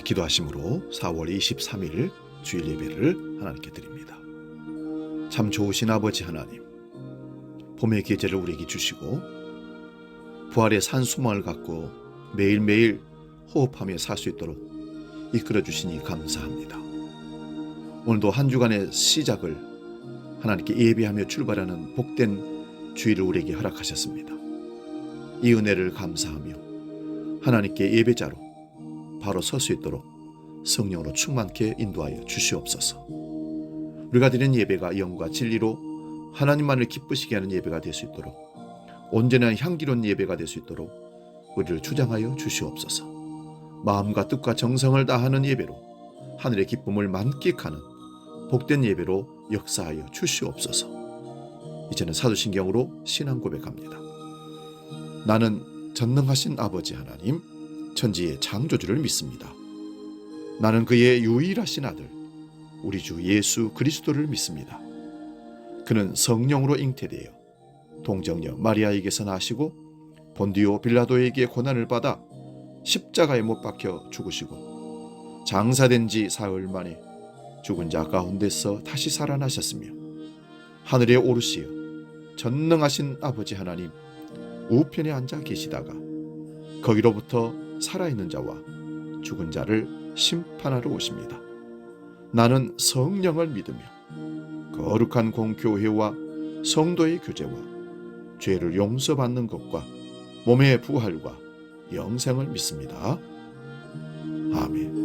기도하심으로 4월 23일 주일 예배를 하나님께 드립니다. 참 좋으신 아버지 하나님, 봄의 계절을 우리에게 주시고 부활의 산소망을 갖고 매일매일 호흡하며 살 수 있도록 이끌어 주시니 감사합니다. 오늘도 한 주간의 시작을 하나님께 예배하며 출발하는 복된 주일을 우리에게 허락하셨습니다. 이 은혜를 감사하며 하나님께 예배자로 바로 설 수 있도록 성령으로 충만케 인도하여 주시옵소서. 우리가 드리는 예배가 영과 진리로 하나님만을 기쁘시게 하는 예배가 될 수 있도록, 온전한 향기로운 예배가 될 수 있도록 우리를 주장하여 주시옵소서. 마음과 뜻과 정성을 다하는 예배로 하늘의 기쁨을 만끽하는 복된 예배로 역사하여 주시옵소서. 이제는 사도신경으로 신앙 고백합니다. 나는 전능하신 아버지 하나님, 천지의 창조주를 믿습니다. 나는 그의 유일하신 아들, 우리 주 예수 그리스도를 믿습니다. 그는 성령으로 잉태되어 동정녀 마리아에게서 나시고 본디오 빌라도에게 고난을 받아 십자가에 못 박혀 죽으시고 장사된 지 사흘 만에 죽은 자 가운데서 다시 살아나셨으며 하늘에 오르시어 전능하신 아버지 하나님 우편에 앉아 계시다가 거기로부터 살아있는 자와 죽은 자를 심판하러 오십니다. 나는 성령을 믿으며 거룩한 공교회와 성도의 교제와 죄를 용서받는 것과 몸의 부활과 영생을 믿습니다. 아멘.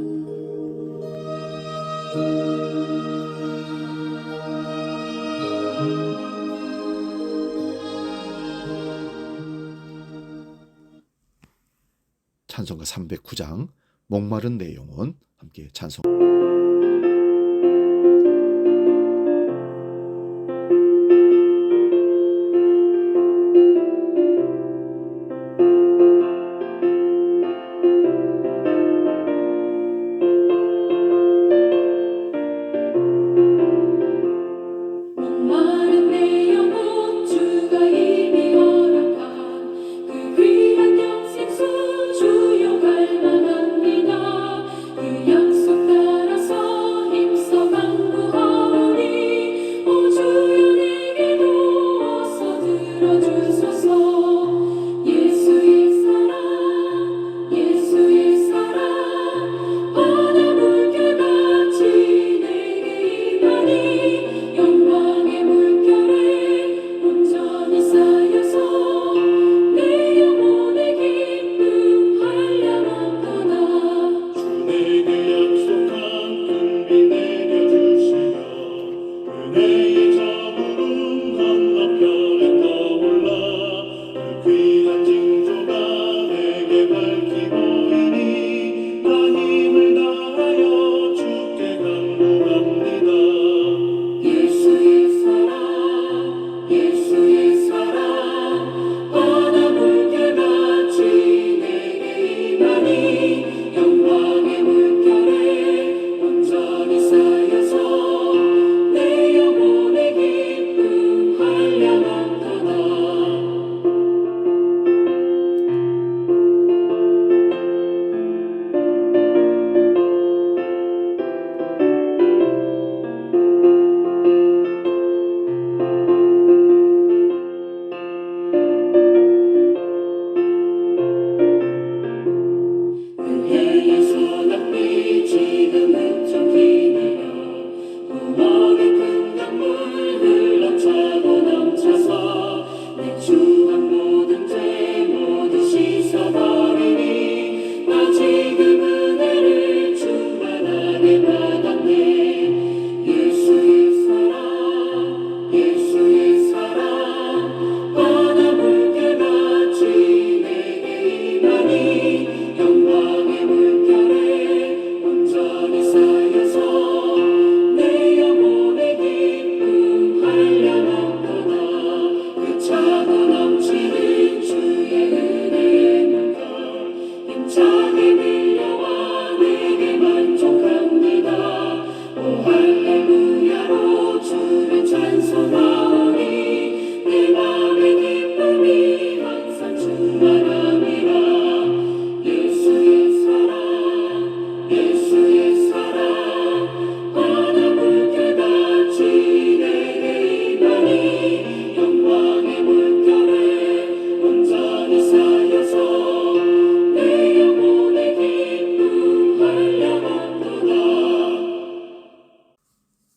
찬송가 309장 목마른 내 영혼, 함께 찬송. 목마른 내 영혼 주가 이미 허락한 그 귀한 영생수 주여 갈망합니다. 그 약속 따라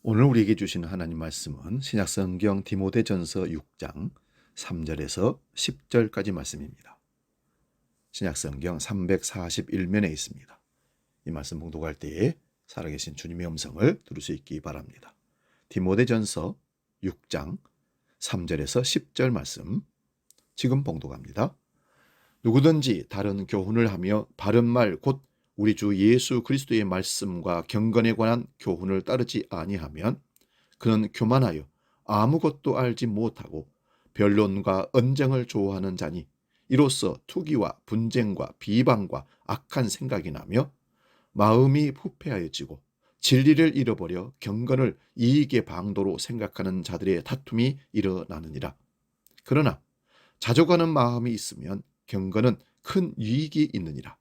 오늘 우리에게 주시는 하나님 말씀은 신약성경 디모데전서 6장 3절에서 10절까지 말씀입니다. 신약성경 341면에 있습니다. 이 말씀 봉독할 때에 살아계신 주님의 음성을 들을 수 있기 바랍니다. 디모데전서 6장 3절에서 10절 말씀 지금 봉독합니다. 누구든지 다른 교훈을 하며 바른 말 곧 우리 주 예수 그리스도의 말씀과 경건에 관한 교훈을 따르지 아니하면 그는 교만하여 아무것도 알지 못하고 변론과 언쟁을 좋아하는 자니 이로써 투기와 분쟁과 비방과 악한 생각이 나며 마음이 부패하여지고 진리를 잃어버려 경건을 이익의 방도로 생각하는 자들의 다툼이 일어나느니라. 그러나 자족하는 마음이 있으면 경건은 큰 유익이 있느니라.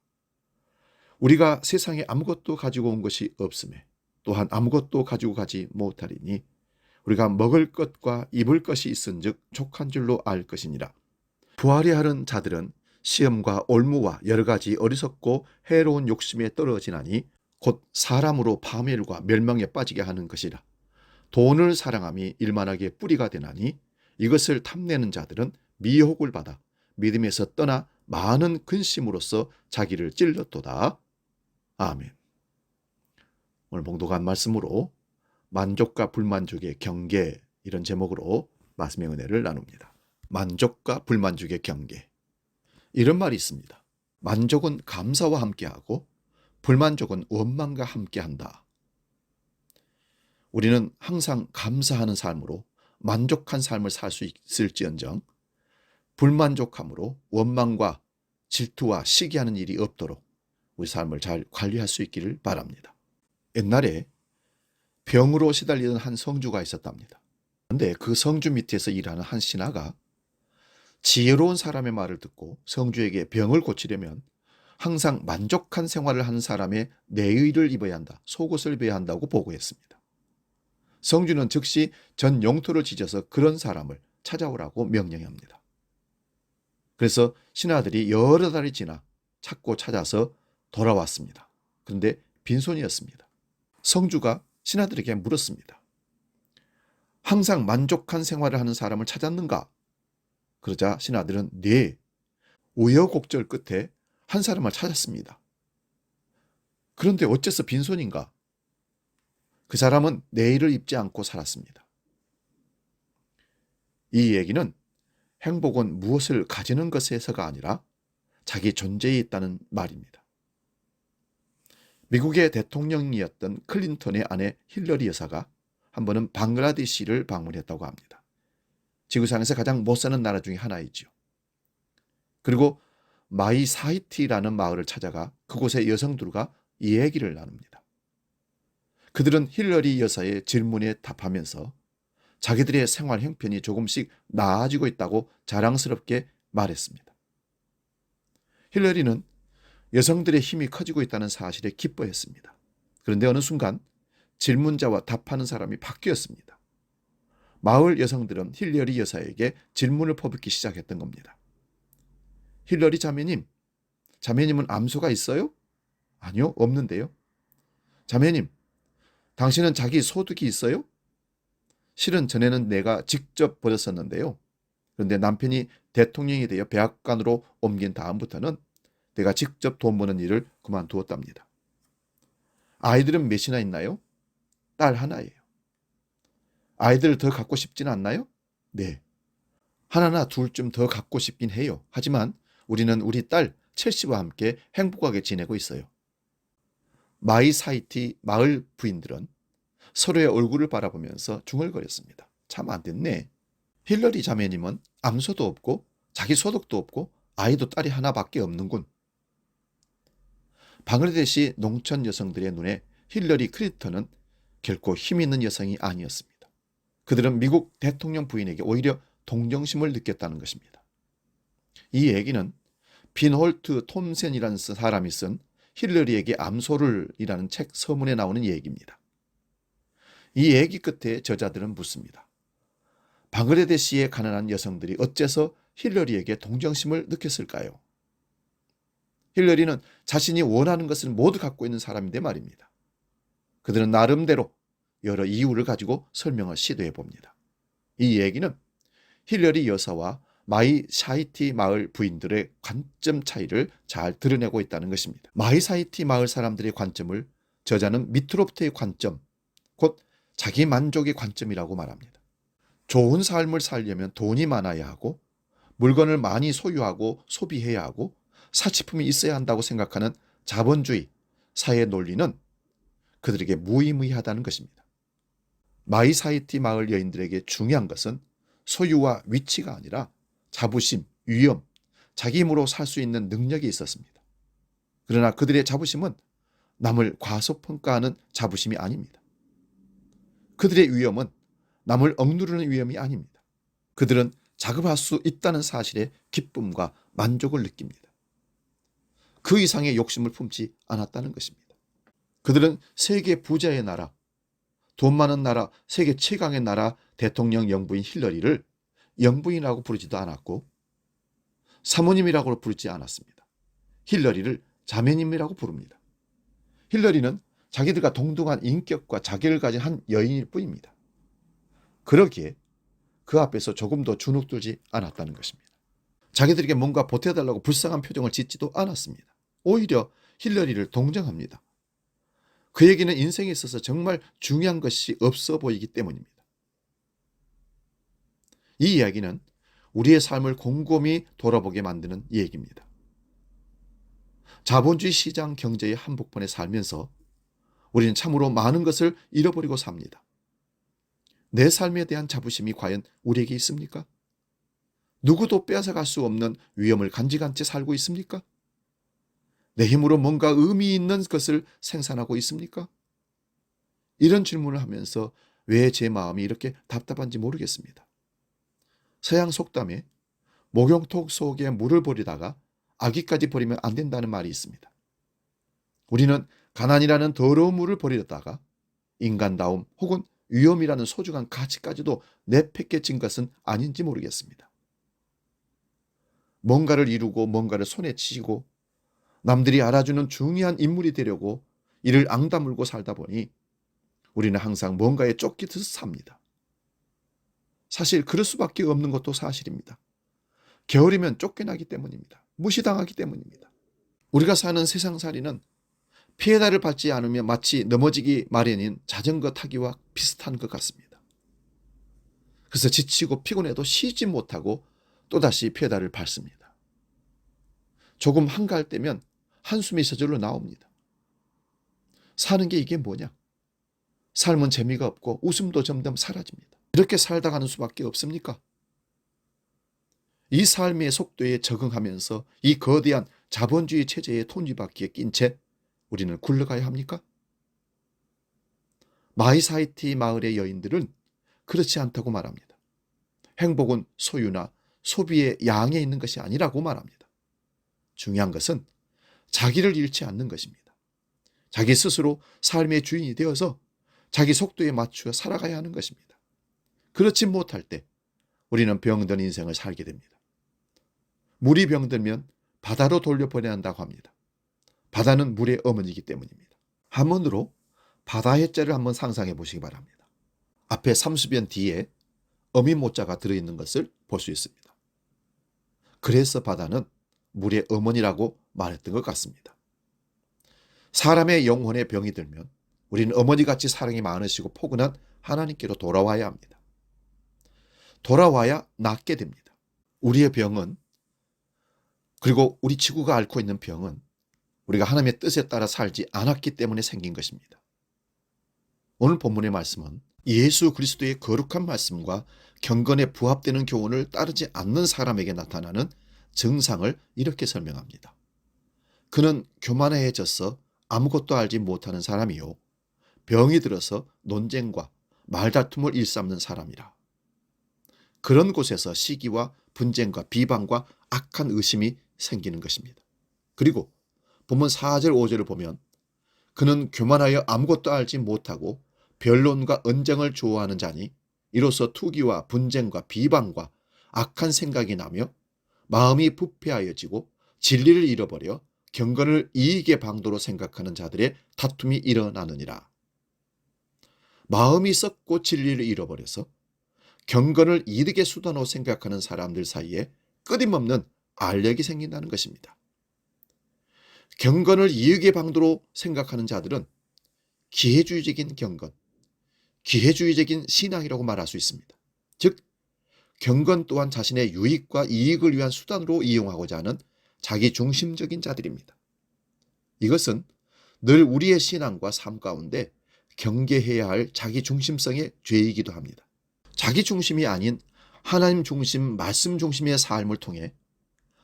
우리가 세상에 아무것도 가지고 온 것이 없음에 또한 아무것도 가지고 가지 못하리니 우리가 먹을 것과 입을 것이 있은즉 족한 줄로 알 것이니라. 부하려 하는 자들은 시험과 올무와 여러 가지 어리석고 해로운 욕심에 떨어지나니 곧 사람으로 파멸과 멸망에 빠지게 하는 것이라. 돈을 사랑함이 일만하게 뿌리가 되나니 이것을 탐내는 자들은 미혹을 받아 믿음에서 떠나 많은 근심으로써 자기를 찔렀도다. 아멘. 오늘 봉독한 말씀으로 만족과 불만족의 경계, 이런 제목으로 말씀의 은혜를 나눕니다. 만족과 불만족의 경계. 이런 말이 있습니다. 만족은 감사와 함께하고 불만족은 원망과 함께한다. 우리는 항상 감사하는 삶으로 만족한 삶을 살 수 있을지언정 불만족함으로 원망과 질투와 시기하는 일이 없도록 우리 삶을 잘 관리할 수 있기를 바랍니다. 옛날에 병으로 시달리던 한 성주가 있었답니다. 그런데 그 성주 밑에서 일하는 한 신하가 지혜로운 사람의 말을 듣고 성주에게 병을 고치려면 항상 만족한 생활을 하는 사람의 내의를 입어야 한다, 속옷을 입어야 한다고 보고했습니다. 성주는 즉시 전 영토를 지져서 그런 사람을 찾아오라고 명령합니다. 그래서 신하들이 여러 달이 지나 찾고 찾아서 돌아왔습니다. 그런데 빈손이었습니다. 성주가 신하들에게 물었습니다. 항상 만족한 생활을 하는 사람을 찾았는가? 그러자 신하들은 네, 우여곡절 끝에 한 사람을 찾았습니다. 그런데 어째서 빈손인가? 그 사람은 내의를 입지 않고 살았습니다. 이 얘기는 행복은 무엇을 가지는 것에서가 아니라 자기 존재에 있다는 말입니다. 미국의 대통령이었던 클린턴의 아내 힐러리 여사가 한 번은 방글라데시를 방문했다고 합니다. 지구상에서 가장 못 사는 나라 중에 하나이죠. 그리고 마이 사이티라는 마을을 찾아가 그곳의 여성들과 이 얘기를 나눕니다. 그들은 힐러리 여사의 질문에 답하면서 자기들의 생활 형편이 조금씩 나아지고 있다고 자랑스럽게 말했습니다. 힐러리는 여성들의 힘이 커지고 있다는 사실에 기뻐했습니다. 그런데 어느 순간 질문자와 답하는 사람이 바뀌었습니다. 마을 여성들은 힐러리 여사에게 질문을 퍼붓기 시작했던 겁니다. 힐러리 자매님, 자매님은 암소가 있어요? 아니요, 없는데요. 자매님, 당신은 자기 소득이 있어요? 실은 전에는 내가 직접 벌였었는데요. 그런데 남편이 대통령이 되어 백악관으로 옮긴 다음부터는 내가 직접 돈 버는 일을 그만두었답니다. 아이들은 몇이나 있나요? 딸 하나예요. 아이들을 더 갖고 싶지는 않나요? 네. 하나나 둘쯤 더 갖고 싶긴 해요. 하지만 우리는 우리 딸 첼시와 함께 행복하게 지내고 있어요. 마이 사이티 마을 부인들은 서로의 얼굴을 바라보면서 중얼거렸습니다. 참 안 됐네. 힐러리 자매님은 암소도 없고 자기 소득도 없고 아이도 딸이 하나밖에 없는군. 방글라데시 농촌 여성들의 눈에 힐러리 클린턴은 결코 힘 있는 여성이 아니었습니다. 그들은 미국 대통령 부인에게 오히려 동정심을 느꼈다는 것입니다. 이 얘기는 빈홀트 톰센이라는 사람이 쓴 힐러리에게 암소를이라는 책 서문에 나오는 얘기입니다. 이 얘기 끝에 저자들은 묻습니다. 방글라데시의 가난한 여성들이 어째서 힐러리에게 동정심을 느꼈을까요? 힐러리는 자신이 원하는 것을 모두 갖고 있는 사람인데 말입니다. 그들은 나름대로 여러 이유를 가지고 설명을 시도해 봅니다. 이 얘기는 힐러리 여사와 마이샤이티 마을 부인들의 관점 차이를 잘 드러내고 있다는 것입니다. 마이샤이티 마을 사람들의 관점을 저자는 미트로프트의 관점, 곧 자기 만족의 관점이라고 말합니다. 좋은 삶을 살려면 돈이 많아야 하고 물건을 많이 소유하고 소비해야 하고 사치품이 있어야 한다고 생각하는 자본주의 사회 논리는 그들에게 무의미하다는 것입니다. 마이사이티 마을 여인들에게 중요한 것은 소유와 위치가 아니라 자부심, 위엄, 자기 힘으로 살 수 있는 능력이 있었습니다. 그러나 그들의 자부심은 남을 과소평가하는 자부심이 아닙니다. 그들의 위엄은 남을 억누르는 위엄이 아닙니다. 그들은 자급할 수 있다는 사실에 기쁨과 만족을 느낍니다. 그 이상의 욕심을 품지 않았다는 것입니다. 그들은 세계 부자의 나라, 돈 많은 나라, 세계 최강의 나라 대통령 영부인 힐러리를 영부인이라고 부르지도 않았고 사모님이라고 부르지 않았습니다. 힐러리를 자매님이라고 부릅니다. 힐러리는 자기들과 동등한 인격과 자격을 가진 한 여인일 뿐입니다. 그러기에 그 앞에서 조금도 주눅들지 않았다는 것입니다. 자기들에게 뭔가 보태달라고 불쌍한 표정을 짓지도 않았습니다. 오히려 힐러리를 동정합니다. 그에게는 인생에 있어서 정말 중요한 것이 없어 보이기 때문입니다. 이 이야기는 우리의 삶을 곰곰이 돌아보게 만드는 얘기입니다. 자본주의 시장 경제의 한복판에 살면서 우리는 참으로 많은 것을 잃어버리고 삽니다. 내 삶에 대한 자부심이 과연 우리에게 있습니까? 누구도 빼앗아갈 수 없는 위험을 간직한 채 살고 있습니까? 내 힘으로 뭔가 의미 있는 것을 생산하고 있습니까? 이런 질문을 하면서 왜 제 마음이 이렇게 답답한지 모르겠습니다. 서양 속담에 목욕통 속에 물을 버리다가 아기까지 버리면 안 된다는 말이 있습니다. 우리는 가난이라는 더러운 물을 버리다가 인간다움 혹은 위험이라는 소중한 가치까지도 내팽개친 것은 아닌지 모르겠습니다. 뭔가를 이루고 뭔가를 손에 쥐고 남들이 알아주는 중요한 인물이 되려고 이를 앙다물고 살다 보니 우리는 항상 뭔가에 쫓기듯 삽니다. 사실 그럴 수밖에 없는 것도 사실입니다. 게으르면 쫓겨나기 때문입니다. 무시당하기 때문입니다. 우리가 사는 세상살이는 피해다를 받지 않으면 마치 넘어지기 마련인 자전거 타기와 비슷한 것 같습니다. 그래서 지치고 피곤해도 쉬지 못하고 또다시 페달을 밟습니다. 조금 한가할 때면 한숨이 저절로 나옵니다. 사는 게 이게 뭐냐? 삶은 재미가 없고 웃음도 점점 사라집니다. 이렇게 살다 가는 수밖에 없습니까? 이 삶의 속도에 적응하면서 이 거대한 자본주의 체제의 톱니바퀴에 낀 채 우리는 굴러가야 합니까? 마이사이티 마을의 여인들은 그렇지 않다고 말합니다. 행복은 소유나 소비의 양에 있는 것이 아니라고 말합니다. 중요한 것은 자기를 잃지 않는 것입니다. 자기 스스로 삶의 주인이 되어서 자기 속도에 맞추어 살아가야 하는 것입니다. 그렇지 못할 때 우리는 병든 인생을 살게 됩니다. 물이 병들면 바다로 돌려보내야 한다고 합니다. 바다는 물의 어머니이기 때문입니다. 한문으로 바다 해자를 한번 상상해 보시기 바랍니다. 앞에 삼수변 뒤에 어미 모자가 들어있는 것을 볼 수 있습니다. 그래서 바다는 물의 어머니라고 말했던 것 같습니다. 사람의 영혼에 병이 들면 우리는 어머니같이 사랑이 많으시고 포근한 하나님께로 돌아와야 합니다. 돌아와야 낫게 됩니다. 우리의 병은, 그리고 우리 지구가 앓고 있는 병은 우리가 하나님의 뜻에 따라 살지 않았기 때문에 생긴 것입니다. 오늘 본문의 말씀은 예수 그리스도의 거룩한 말씀과 경건에 부합되는 교훈을 따르지 않는 사람에게 나타나는 증상을 이렇게 설명합니다. 그는 교만해져서 아무것도 알지 못하는 사람이요 병이 들어서 논쟁과 말다툼을 일삼는 사람이라. 그런 곳에서 시기와 분쟁과 비방과 악한 의심이 생기는 것입니다. 그리고 본문 4절 5절을 보면 그는 교만하여 아무것도 알지 못하고 변론과 언쟁을 좋아하는 자니 이로써 투기와 분쟁과 비방과 악한 생각이 나며 마음이 부패하여지고 진리를 잃어버려 경건을 이익의 방도로 생각하는 자들의 다툼이 일어나느니라. 마음이 썩고 진리를 잃어버려서 경건을 이득의 수단으로 생각하는 사람들 사이에 끊임없는 알력이 생긴다는 것입니다. 경건을 이익의 방도로 생각하는 자들은 기회주의적인 경건, 기회주의적인 신앙이라고 말할 수 있습니다. 즉, 경건 또한 자신의 유익과 이익을 위한 수단으로 이용하고자 하는 자기 중심적인 자들입니다. 이것은 늘 우리의 신앙과 삶 가운데 경계해야 할 자기 중심성의 죄이기도 합니다. 자기 중심이 아닌 하나님 중심, 말씀 중심의 삶을 통해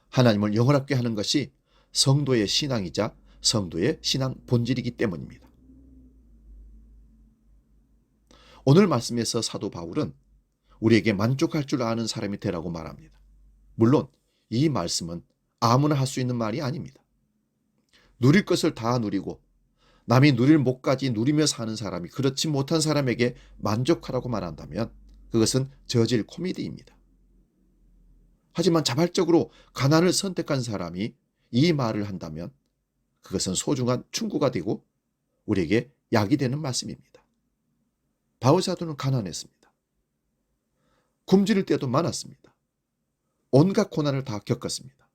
하나님을 영원하게 하는 것이 성도의 신앙이자 성도의 신앙 본질이기 때문입니다. 오늘 말씀에서 사도 바울은 우리에게 만족할 줄 아는 사람이 되라고 말합니다. 물론 이 말씀은 아무나 할 수 있는 말이 아닙니다. 누릴 것을 다 누리고 남이 누릴 못까지 누리며 사는 사람이 그렇지 못한 사람에게 만족하라고 말한다면 그것은 저질 코미디입니다. 하지만 자발적으로 가난을 선택한 사람이 이 말을 한다면 그것은 소중한 충고가 되고 우리에게 약이 되는 말씀입니다. 바울 사도는 가난했습니다. 굶주릴 때도 많았습니다. 온갖 고난을 다 겪었습니다.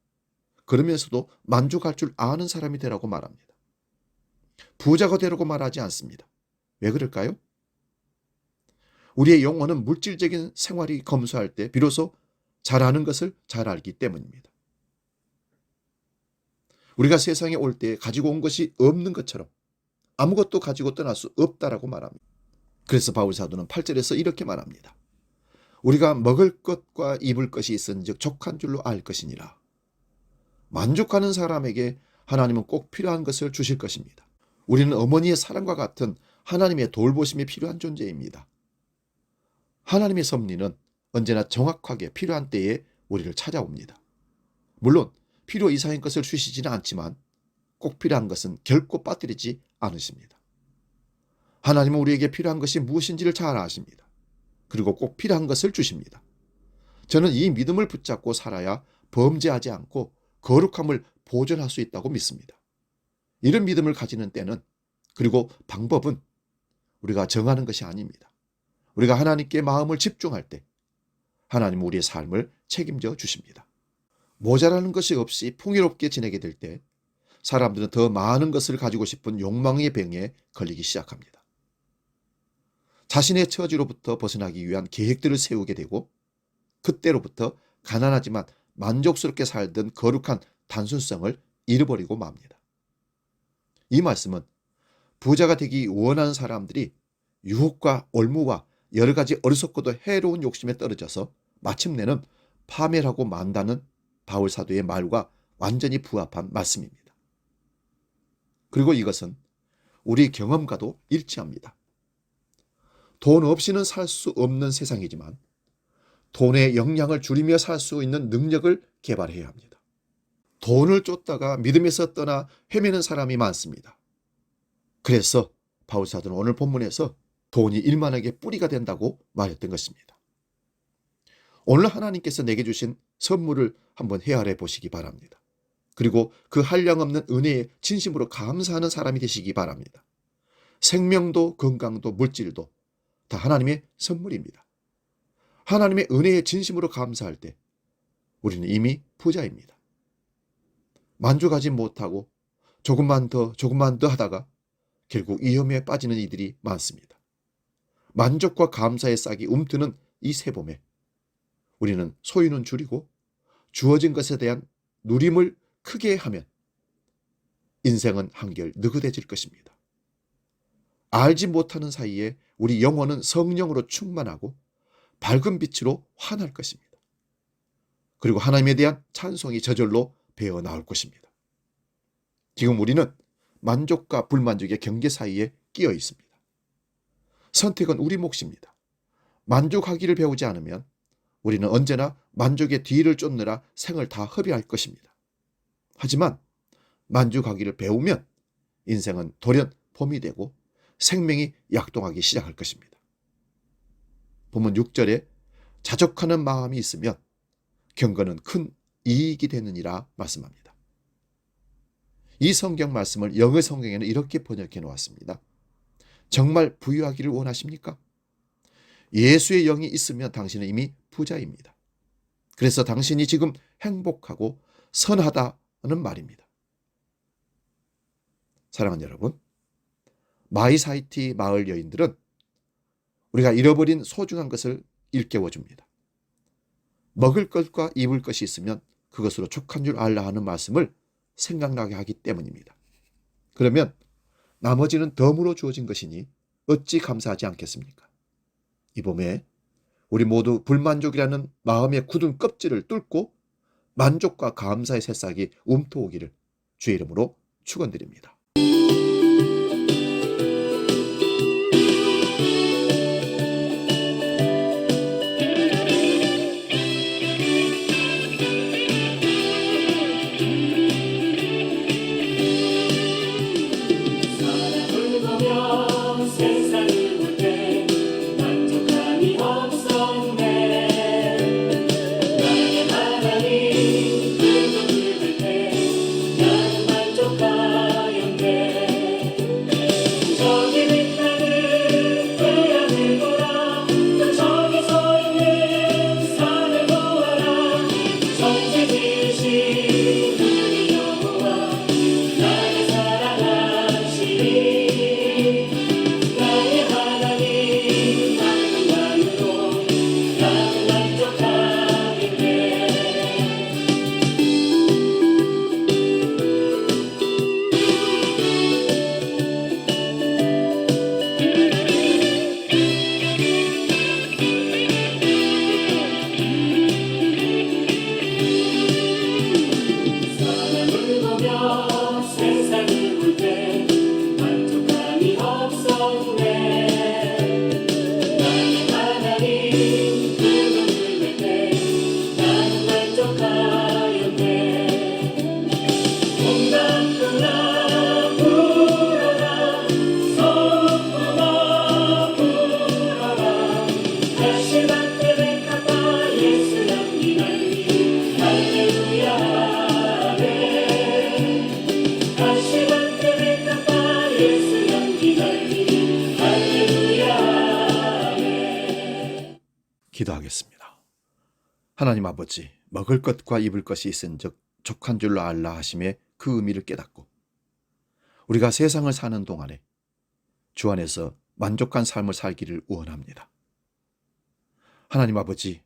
그러면서도 만족할 줄 아는 사람이 되라고 말합니다. 부자가 되라고 말하지 않습니다. 왜 그럴까요? 우리의 영혼은 물질적인 생활이 검소할 때 비로소 잘하는 것을 잘 알기 때문입니다. 우리가 세상에 올 때 가지고 온 것이 없는 것처럼 아무것도 가지고 떠날 수 없다라고 말합니다. 그래서 바울 사도는 8절에서 이렇게 말합니다. 우리가 먹을 것과 입을 것이 있은즉 족한 줄로 알 것이니라. 만족하는 사람에게 하나님은 꼭 필요한 것을 주실 것입니다. 우리는 어머니의 사랑과 같은 하나님의 돌보심이 필요한 존재입니다. 하나님의 섭리는 언제나 정확하게 필요한 때에 우리를 찾아옵니다. 물론 필요 이상의 것을 주시지는 않지만 꼭 필요한 것은 결코 빠뜨리지 않으십니다. 하나님은 우리에게 필요한 것이 무엇인지를 잘 아십니다. 그리고 꼭 필요한 것을 주십니다. 저는 이 믿음을 붙잡고 살아야 범죄하지 않고 거룩함을 보존할 수 있다고 믿습니다. 이런 믿음을 가지는 때는 그리고 방법은 우리가 정하는 것이 아닙니다. 우리가 하나님께 마음을 집중할 때 하나님은 우리의 삶을 책임져 주십니다. 모자라는 것이 없이 풍요롭게 지내게 될 때 사람들은 더 많은 것을 가지고 싶은 욕망의 병에 걸리기 시작합니다. 자신의 처지로부터 벗어나기 위한 계획들을 세우게 되고 그때로부터 가난하지만 만족스럽게 살던 거룩한 단순성을 잃어버리고 맙니다. 이 말씀은 부자가 되기 원하는 사람들이 유혹과 올무와 여러 가지 어리석고도 해로운 욕심에 떨어져서 마침내는 파멸하고 만다는 바울 사도의 말과 완전히 부합한 말씀입니다. 그리고 이것은 우리 경험과도 일치합니다. 돈 없이는 살 수 없는 세상이지만 돈의 영향을 줄이며 살 수 있는 능력을 개발해야 합니다. 돈을 쫓다가 믿음에서 떠나 헤매는 사람이 많습니다. 그래서 바울 사도는 오늘 본문에서 돈이 일만하게 뿌리가 된다고 말했던 것입니다. 오늘 하나님께서 내게 주신 선물을 한번 헤아려 보시기 바랍니다. 그리고 그 한량없는 은혜에 진심으로 감사하는 사람이 되시기 바랍니다. 생명도 건강도 물질도 다 하나님의 선물입니다. 하나님의 은혜에 진심으로 감사할 때 우리는 이미 부자입니다. 만족하지 못하고 조금만 더 하다가 결국 위험에 빠지는 이들이 많습니다. 만족과 감사의 싹이 움트는 이 새봄에 우리는 소유는 줄이고 주어진 것에 대한 누림을 크게 하면 인생은 한결 느긋해질 것입니다. 알지 못하는 사이에 우리 영혼은 성령으로 충만하고 밝은 빛으로 환할 것입니다. 그리고 하나님에 대한 찬송이 저절로 배어 나올 것입니다. 지금 우리는 만족과 불만족의 경계 사이에 끼어 있습니다. 선택은 우리 몫입니다. 만족하기를 배우지 않으면 우리는 언제나 만족의 뒤를 쫓느라 생을 다 허비할 것입니다. 하지만 만족하기를 배우면 인생은 돌연 봄이 되고 생명이 약동하기 시작할 것입니다. 본문 6절에 자족하는 마음이 있으면 경건은 큰 이익이 되느니라 말씀합니다. 이 성경 말씀을 영어 성경에는 이렇게 번역해 놓았습니다. 정말 부유하기를 원하십니까? 예수의 영이 있으면 당신은 이미 부자입니다. 그래서 당신이 지금 행복하고 선하다는 말입니다. 사랑하는 여러분, 마이사이티 마을 여인들은 우리가 잃어버린 소중한 것을 일깨워줍니다. 먹을 것과 입을 것이 있으면 그것으로 족한 줄 알라 하는 말씀을 생각나게 하기 때문입니다. 그러면 나머지는 덤으로 주어진 것이니 어찌 감사하지 않겠습니까? 이 봄에 우리 모두 불만족이라는 마음의 굳은 껍질을 뚫고 만족과 감사의 새싹이 움트오기를 주의 이름으로 축원드립니다. 사랑을 보며 세상을 볼 때 만족함이 없었네. 나의 하나님 그분 부를 때 나는 만족하였네. 저기 빛나는 태양을 보라. 또 저기 서 있는 산을 보아라. 천지 지으신 우리 여호와 나를 사랑하시니 나의 하나님 만큼만으로 나는 만족하겠네. 사람을 보며 세상을 볼 때 만족함이 없었네. 나의 하나님 그분 부를 때 나는 만족하였네. 온갖구나 불어라 성부마 불어라. 다시마트 백합화 예수 향기 날리 할렐루야 아멘. 다시마트 백합화 예수 향기 날리 할렐루야 아멘. 기도하겠습니다. 하나님 아버지, 먹을 것과 입을 것이 있은즉 족한 줄로 알라 하심의 그 의미를 깨닫고 우리가 세상을 사는 동안에 주 안에서 만족한 삶을 살기를 원합니다. 하나님 아버지,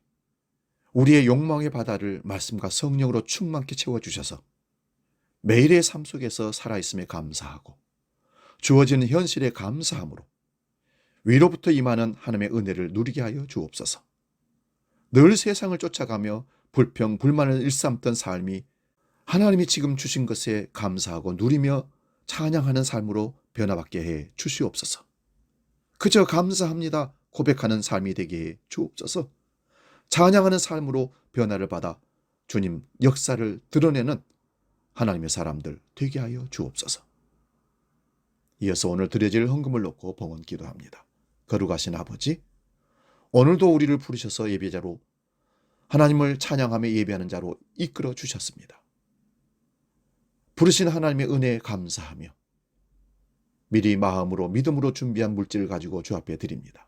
우리의 욕망의 바다를 말씀과 성령으로 충만케 채워주셔서 매일의 삶 속에서 살아있음에 감사하고 주어지는 현실에 감사함으로 위로부터 임하는 하나님의 은혜를 누리게 하여 주옵소서. 늘 세상을 쫓아가며 불평, 불만을 일삼던 삶이 하나님이 지금 주신 것에 감사하고 누리며 찬양하는 삶으로 변화받게 해 주시옵소서. 그저 감사합니다 고백하는 삶이 되게 해 주옵소서. 찬양하는 삶으로 변화를 받아 주님 역사를 드러내는 하나님의 사람들 되게 하여 주옵소서. 이어서 오늘 드려질 헌금을 놓고 봉헌 기도합니다. 거룩하신 아버지, 오늘도 우리를 부르셔서 예배자로 하나님을 찬양하며 예배하는 자로 이끌어 주셨습니다. 부르신 하나님의 은혜에 감사하며 미리 마음으로 믿음으로 준비한 물질을 가지고 주 앞에 드립니다.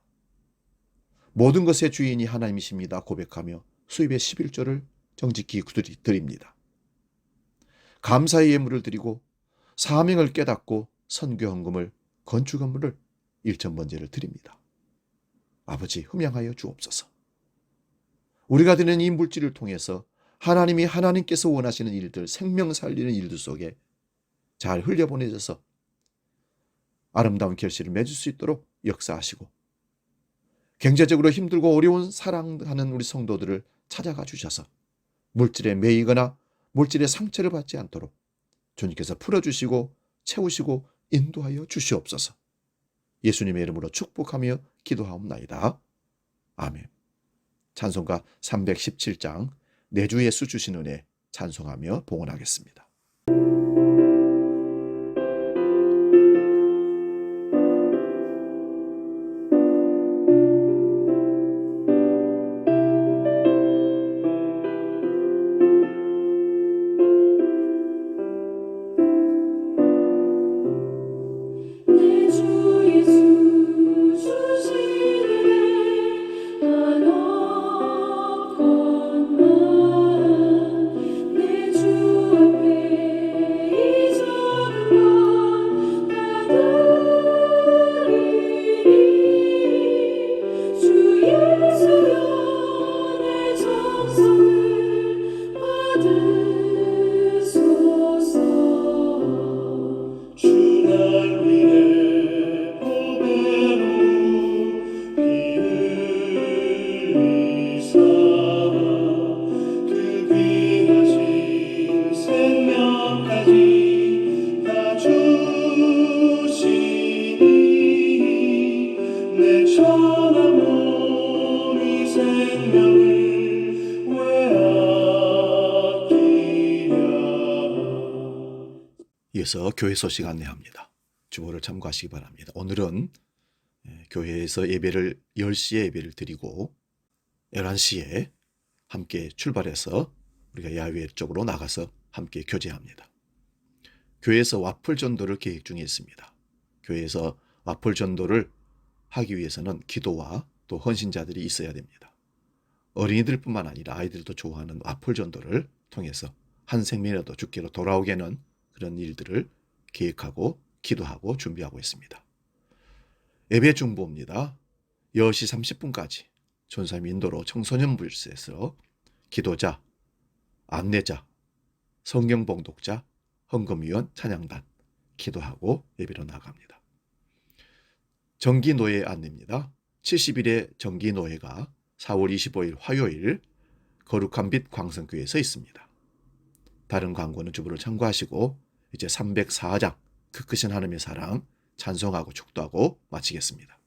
모든 것의 주인이 하나님이십니다 고백하며 수입의 11조를 정직히 드립니다. 감사의 예물을 드리고 사명을 깨닫고 선교 헌금을, 건축 헌물을 1,000번제를 드립니다. 아버지, 흠양하여 주옵소서. 우리가 드리는 이 물질을 통해서 하나님이 하나님께서 원하시는 일들, 생명 살리는 일들 속에 잘 흘려보내져서 아름다운 결실을 맺을 수 있도록 역사하시고 경제적으로 힘들고 어려운 사랑하는 우리 성도들을 찾아가 주셔서 물질에 매이거나 물질의 상처를 받지 않도록 주님께서 풀어주시고 채우시고 인도하여 주시옵소서. 예수님의 이름으로 축복하며 기도하옵나이다. 아멘. 찬송가 317장 내 주 예수 주신 은혜 찬송하며 봉헌하겠습니다. 내 주 예수 이어서 교회 소식 안내합니다. 주보를 참고하시기 바랍니다. 오늘은 교회에서 예배를 10시에 예배를 드리고 11시에 함께 출발해서 우리가 야외 쪽으로 나가서 함께 교제합니다. 교회에서 와플 전도를 계획 중에 있습니다. 교회에서 와플 전도를 하기 위해서는 기도와 또 헌신자들이 있어야 됩니다. 어린이들뿐만 아니라 아이들도 좋아하는 와플 전도를 통해서 한 생명이라도 주께로 돌아오게 하는 그런 일들을 계획하고 기도하고 준비하고 있습니다. 예배 중보입니다. 10시 30분까지 전사님 인도로 청소년 불셋에서 기도자, 안내자, 성경 봉독자, 헌금위원, 찬양단 기도하고 예배로 나갑니다. 정기노예 안내입니다. 70일의 정기노예가 4월 25일 화요일 거룩한 빛 광성교회에서 있습니다. 다른 광고는 주보를 참고하시고 이제 304장 그 크신 하나님의 사랑 찬송하고 축도하고 마치겠습니다.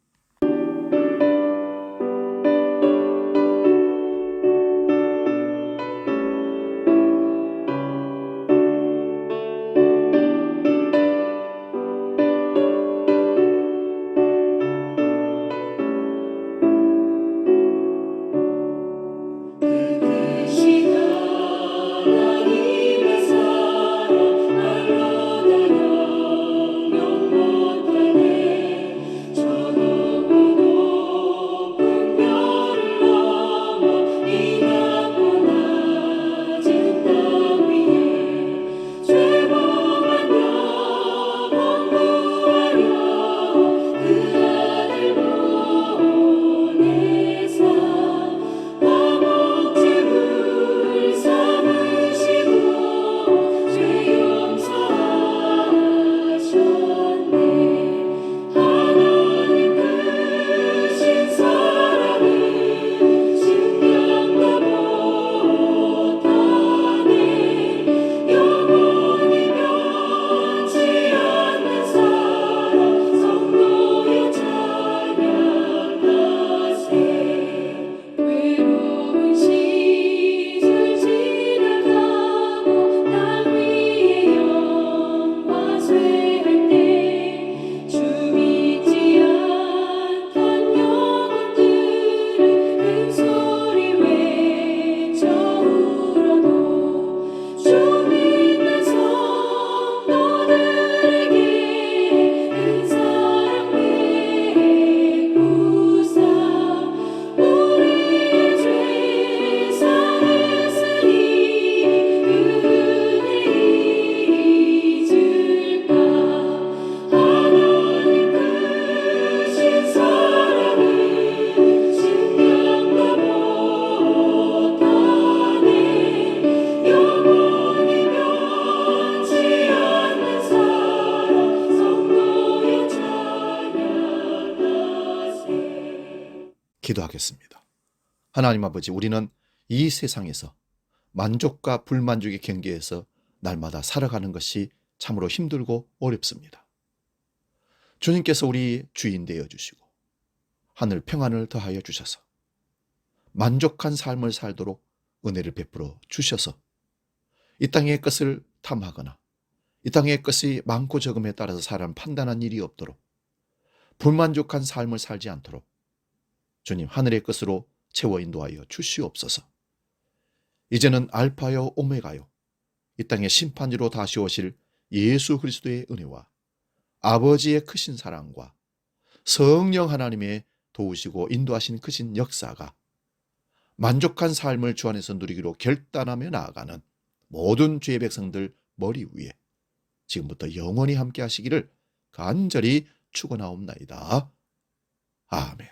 기도하겠습니다. 하나님 아버지, 우리는 이 세상에서 만족과 불만족의 경계에서 날마다 살아가는 것이 참으로 힘들고 어렵습니다. 주님께서 우리 주인 되어 주시고 하늘 평안을 더하여 주셔서 만족한 삶을 살도록 은혜를 베풀어 주셔서 이 땅의 것을 탐하거나 이 땅의 것이 많고 적음에 따라서 사람 판단한 일이 없도록 불만족한 삶을 살지 않도록 주님 하늘의 것으로 채워 인도하여 주시옵소서. 이제는 알파요 오메가요 이 땅의 심판지로 다시 오실 예수 그리스도의 은혜와 아버지의 크신 사랑과 성령 하나님의 도우시고 인도하신 크신 역사가 만족한 삶을 주 안에서 누리기로 결단하며 나아가는 모든 주의 백성들 머리 위에 지금부터 영원히 함께 하시기를 간절히 축원하옵나이다. 아멘.